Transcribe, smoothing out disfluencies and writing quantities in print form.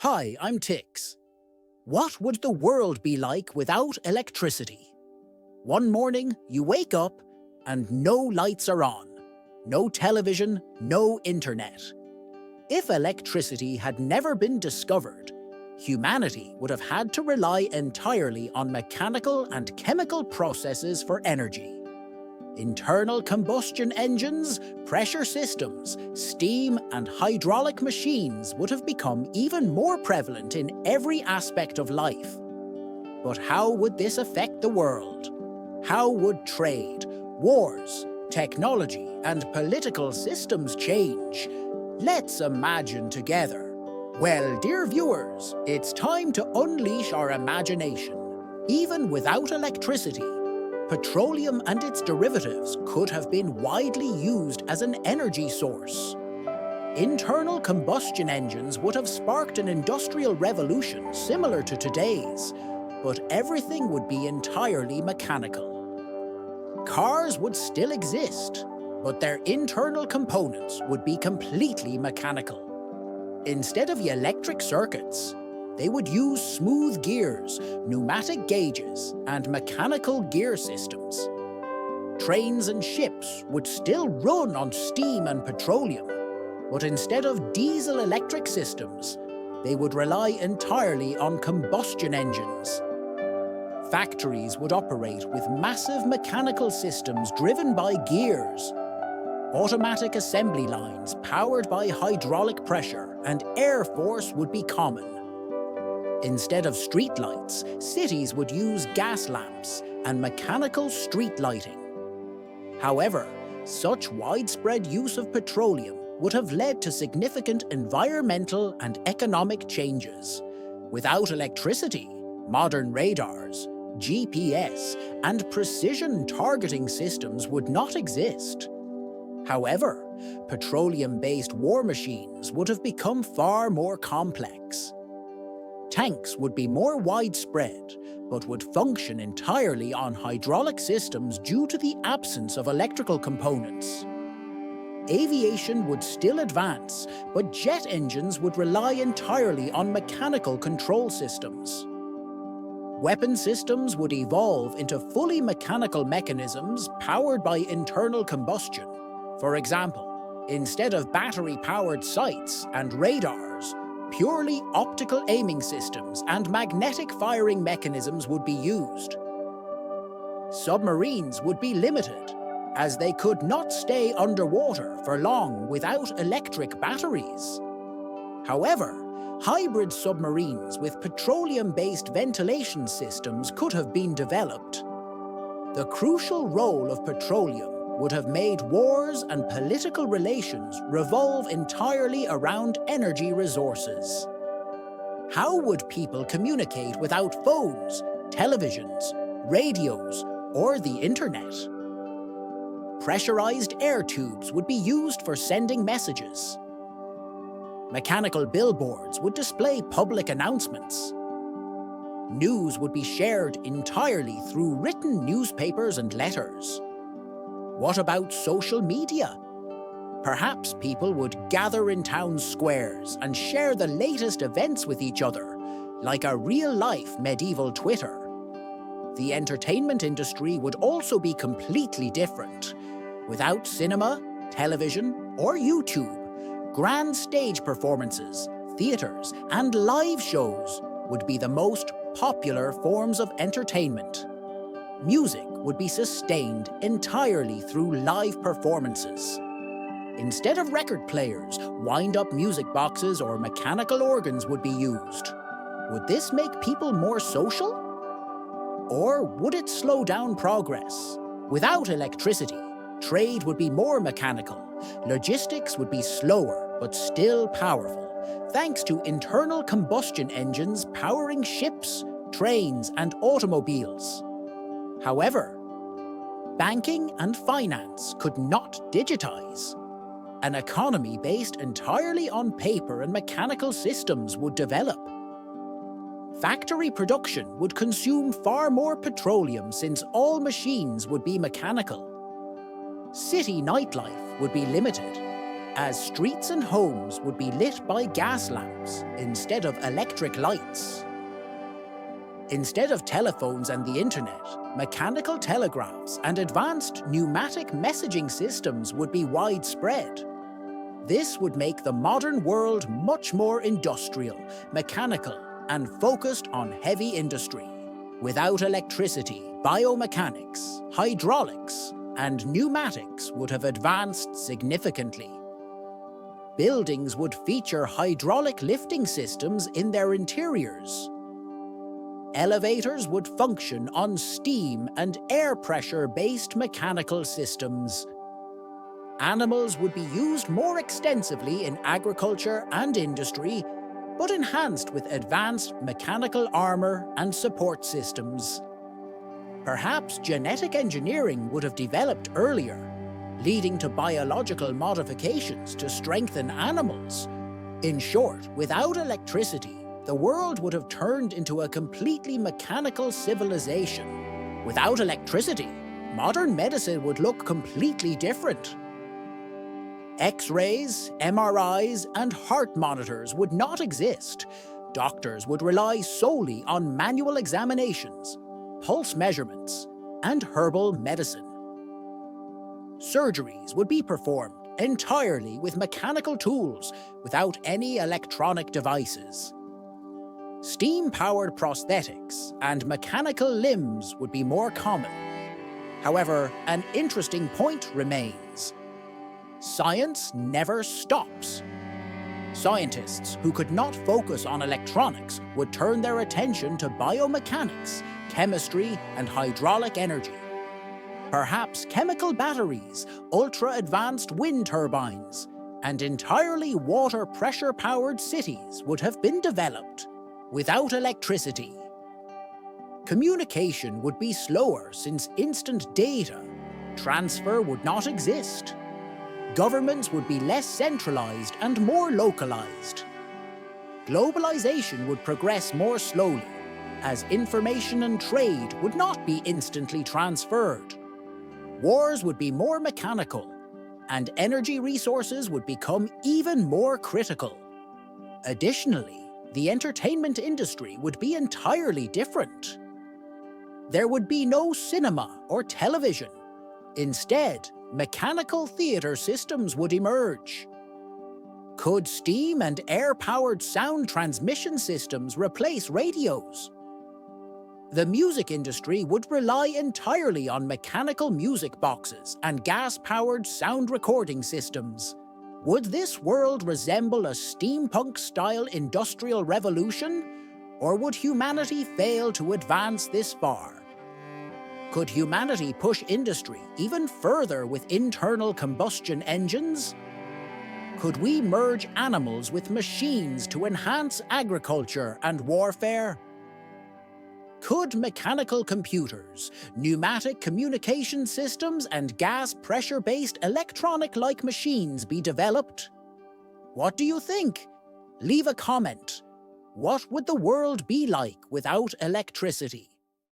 Hi, I'm Tix. What would the world be like without electricity? One morning, you wake up and no lights are on. No television, no internet. If electricity had never been discovered, humanity would have had to rely entirely on mechanical and chemical processes for energy. Internal combustion engines, pressure systems, steam and hydraulic machines would have become even more prevalent in every aspect of life. But how would this affect the world? How would trade, wars, technology and political systems change? Let's imagine together. Well, dear viewers, it's time to unleash our imagination. Even without electricity, petroleum and its derivatives could have been widely used as an energy source. Internal combustion engines would have sparked an industrial revolution similar to today's, but everything would be entirely mechanical. Cars would still exist, but their internal components would be completely mechanical. Instead of electric circuits, they would use smooth gears, pneumatic gauges, and mechanical gear systems. Trains and ships would still run on steam and petroleum, but instead of diesel-electric systems, they would rely entirely on combustion engines. Factories would operate with massive mechanical systems driven by gears. Automatic assembly lines powered by hydraulic pressure and air force would be common. Instead of streetlights, cities would use gas lamps and mechanical street lighting. However, such widespread use of petroleum would have led to significant environmental and economic changes. Without electricity, modern radars, GPS, and precision targeting systems would not exist. However, petroleum-based war machines would have become far more complex. Tanks would be more widespread, but would function entirely on hydraulic systems due to the absence of electrical components. Aviation would still advance, but jet engines would rely entirely on mechanical control systems. Weapon systems would evolve into fully mechanical mechanisms powered by internal combustion. For example, instead of battery-powered sights and radars, purely optical aiming systems and magnetic firing mechanisms would be used. Submarines would be limited, as they could not stay underwater for long without electric batteries. However, hybrid submarines with petroleum-based ventilation systems could have been developed. The crucial role of petroleum would have made wars and political relations revolve entirely around energy resources. How would people communicate without phones, televisions, radios, or the internet? Pressurized air tubes would be used for sending messages. Mechanical billboards would display public announcements. News would be shared entirely through written newspapers and letters. What about social media? Perhaps people would gather in town squares and share the latest events with each other, like a real-life medieval Twitter. The entertainment industry would also be completely different. Without cinema, television, or YouTube, grand stage performances, theatres, and live shows would be the most popular forms of entertainment. Music would be sustained entirely through live performances. Instead of record players, wind-up music boxes or mechanical organs would be used. Would this make people more social? Or would it slow down progress? Without electricity, trade would be more mechanical. Logistics would be slower, but still powerful, thanks to internal combustion engines powering ships, trains, and automobiles. However, banking and finance could not digitize. An economy based entirely on paper and mechanical systems would develop. Factory production would consume far more petroleum since all machines would be mechanical. City nightlife would be limited. as streets and homes would be lit by gas lamps instead of electric lights. Instead of telephones and the internet, mechanical telegraphs and advanced pneumatic messaging systems would be widespread. This would make the modern world much more industrial, mechanical, and focused on heavy industry. Without electricity, biomechanics, hydraulics, and pneumatics would have advanced significantly. Buildings would feature hydraulic lifting systems in their interiors. Elevators would function on steam and air pressure-based mechanical systems. Animals would be used more extensively in agriculture and industry, but enhanced with advanced mechanical armor and support systems. Perhaps genetic engineering would have developed earlier, leading to biological modifications to strengthen animals. In short, without electricity, the world would have turned into a completely mechanical civilization. Without electricity, modern medicine would look completely different. X-rays, MRIs, and heart monitors would not exist. Doctors would rely solely on manual examinations, pulse measurements, and herbal medicine. Surgeries would be performed entirely with mechanical tools without any electronic devices. Steam-powered prosthetics and mechanical limbs would be more common. However, an interesting point remains. Science never stops. Scientists who could not focus on electronics would turn their attention to biomechanics, chemistry, and hydraulic energy. Perhaps chemical batteries, ultra-advanced wind turbines, and entirely water pressure-powered cities would have been developed. Without electricity, communication would be slower since instant data transfer would not exist. Governments would be less centralized and more localized. Globalization would progress more slowly, as information and trade would not be instantly transferred. Wars would be more mechanical, and energy resources would become even more critical. Additionally, the entertainment industry would be entirely different. There would be no cinema or television. Instead, mechanical theater systems would emerge. Could steam and air-powered sound transmission systems replace radios? The music industry would rely entirely on mechanical music boxes and gas-powered sound recording systems. Would this world resemble a steampunk-style industrial revolution, or would humanity fail to advance this far? Could humanity push industry even further with internal combustion engines? Could we merge animals with machines to enhance agriculture and warfare? Could mechanical computers, pneumatic communication systems, and gas pressure-based electronic-like machines be developed? What do you think? Leave a comment. What would the world be like without electricity?